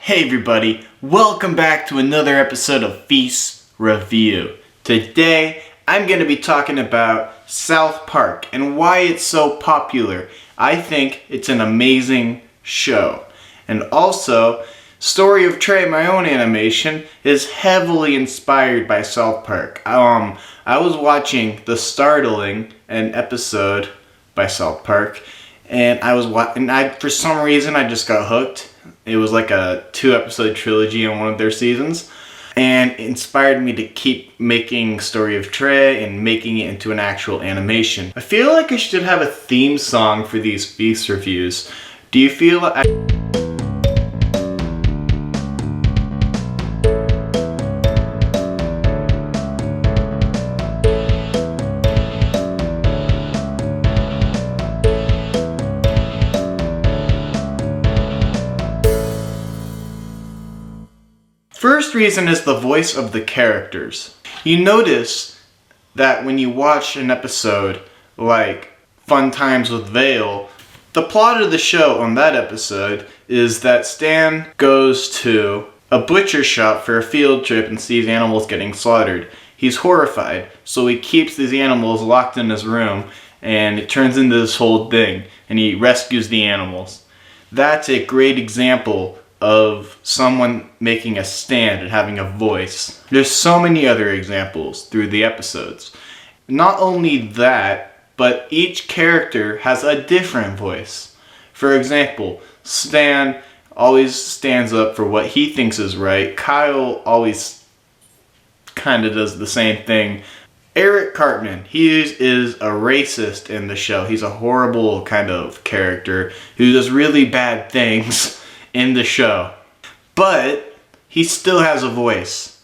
Hey everybody, welcome back to another episode of Feece Review. Today, I'm going to be talking about South Park and why it's so popular. I think it's an amazing show. And also, Story of Trey, my own animation, is heavily inspired by South Park. I was watching The Startling, an episode by South Park, and for some reason I just got hooked. It was like a 2-episode trilogy on one of their seasons, and it inspired me to keep making Story of Trey and making it into an actual animation. I feel like I should have a theme song for these Feece reviews. Do you feel like First reason is the voice of the characters. You notice that when you watch an episode like Fun Times with Vale, the plot of the show on that episode is that Stan goes to a butcher shop for a field trip and sees animals getting slaughtered. He's horrified, so he keeps these animals locked in his room, and it turns into this whole thing, and he rescues the animals. That's a great example of someone making a stand and having a voice. There's so many other examples through the episodes. Not only that, but each character has a different voice. For example, Stan always stands up for what he thinks is right. Kyle always kind of does the same thing. Eric Cartman, he is a racist in the show. He's a horrible kind of character who does really bad things in the show, but he still has a voice.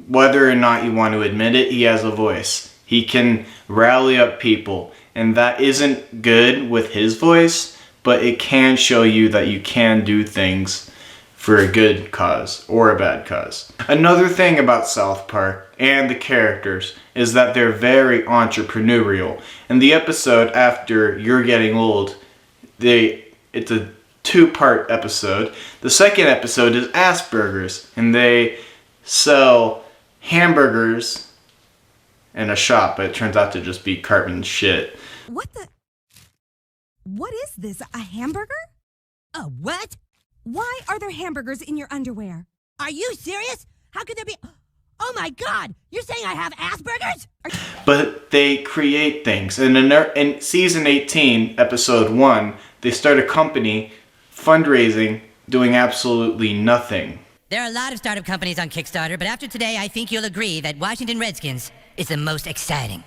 Whether or not you want to admit it, he has a voice. He can rally up people, and that isn't good with his voice, but it can show you that you can do things for a good cause or a bad cause. Another thing about South Park and the characters is that they're very entrepreneurial. In the episode after You're Getting Old, it's a 2-part episode. The second episode is Asperger's, and they sell hamburgers in a shop, but it turns out to just be Cartman's shit. What is this, a hamburger? A what? Why are there hamburgers in your underwear? Are you serious? How could there be... Oh my god! You're saying I have Asperger's? But they create things. In season 18, episode 1, they start a company fundraising, doing absolutely nothing. There are a lot of startup companies on Kickstarter, but after today, I think you'll agree that Washington Redskins is the most exciting.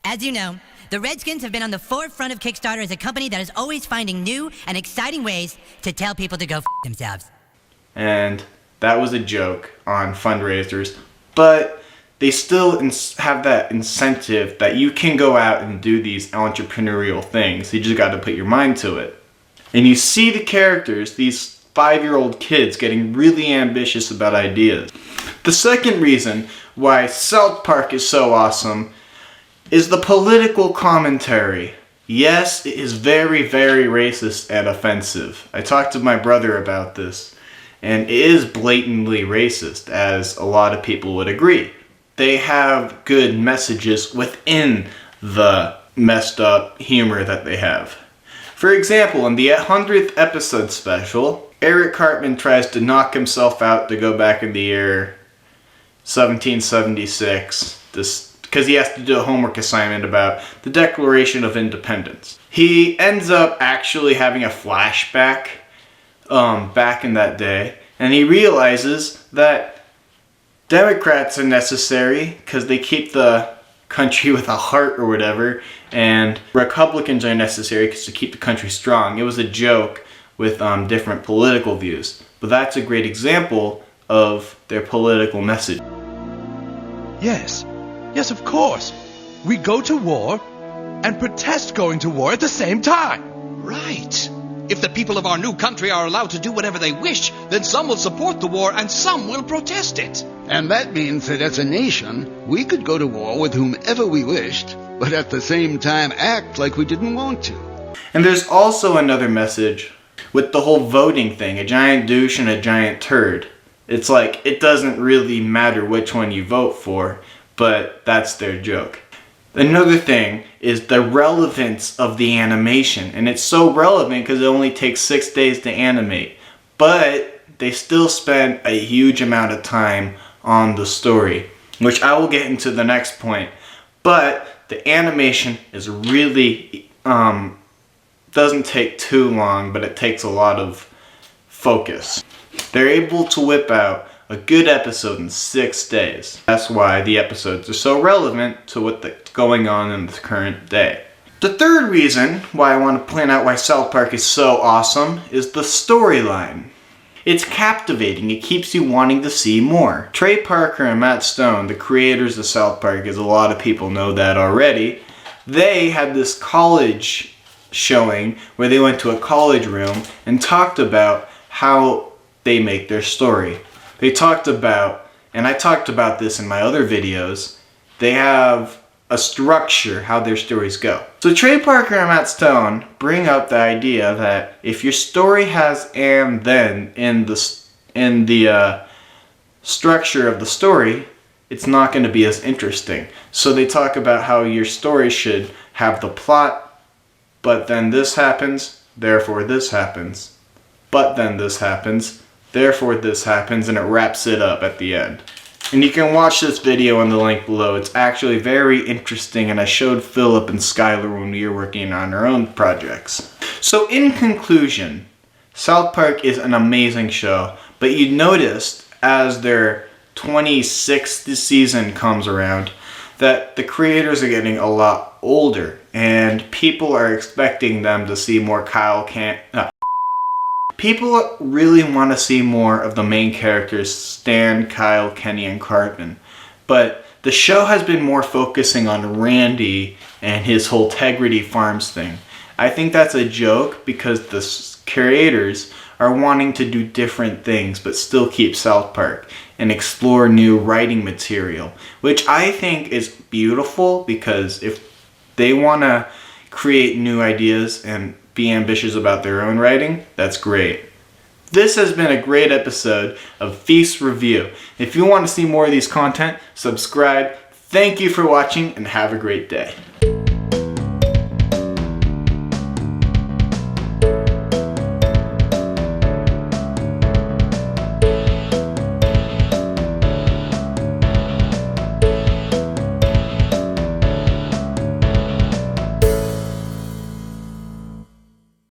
As you know, the Redskins have been on the forefront of Kickstarter as a company that is always finding new and exciting ways to tell people to go f*** themselves. And that was a joke on fundraisers, but they still have that incentive that you can go out and do these entrepreneurial things. You just got to put your mind to it. And you see the characters, these 5-year-old kids, getting really ambitious about ideas. The second reason why South Park is so awesome is the political commentary. Yes, it is very, very racist and offensive. I talked to my brother about this, and it is blatantly racist, as a lot of people would agree. They have good messages within the messed up humor that they have. For example, in the 100th episode special, Eric Cartman tries to knock himself out to go back in the year 1776, because he has to do a homework assignment about the Declaration of Independence. He ends up actually having a flashback back in that day, and he realizes that Democrats are necessary because they keep the country with a heart or whatever, and Republicans are necessary because to keep the country strong. It was a joke with different political views, but that's a great example of their political message. Yes, of course. We go to war and protest going to war at the same time. Right. If the people of our new country are allowed to do whatever they wish, then some will support the war and some will protest it. And that means that as a nation, we could go to war with whomever we wished, but at the same time act like we didn't want to. And there's also another message With the whole voting thing, a giant douche and a giant turd. It's like, it doesn't really matter which one you vote for, but that's their joke. Another thing is the relevance of the animation, and it's so relevant because it only takes 6 days to animate, but they still spend a huge amount of time on the story, which I will get into the next point. But the animation is really, doesn't take too long, but it takes a lot of focus. They're able to whip out a good episode in 6 days. That's why the episodes are so relevant to what's going on in the current day. The third reason why I want to point out why South Park is so awesome is the storyline. It's captivating. It keeps you wanting to see more. Trey Parker and Matt Stone, the creators of South Park, as a lot of people know that already, they had this college showing where they went to a college room and talked about how they make their story. They talked about, and I talked about this in my other videos, they have a structure how their stories go. So Trey Parker and Matt Stone bring up the idea that if your story has and then in the structure of the story, it's not going to be as interesting. So they talk about how your story should have the plot, but then this happens, therefore this happens. But then this happens, therefore this happens, and it wraps it up at the end. And you can watch this video in the link below. It's actually very interesting, and I showed Philip and Skylar when we were working on our own projects. So in conclusion, South Park is an amazing show, but you noticed as their 26th season comes around that the creators are getting a lot older, and people are expecting them to see more People really want to see more of the main characters, Stan, Kyle, Kenny, and Cartman. But the show has been more focusing on Randy and his whole Tegrity Farms thing. I think that's a joke because the creators are wanting to do different things but still keep South Park and explore new writing material, which I think is beautiful because if they want to create new ideas and be ambitious about their own writing, that's great. This has been a great episode of Feece Review. If you want to see more of these content, subscribe. Thank you for watching and have a great day.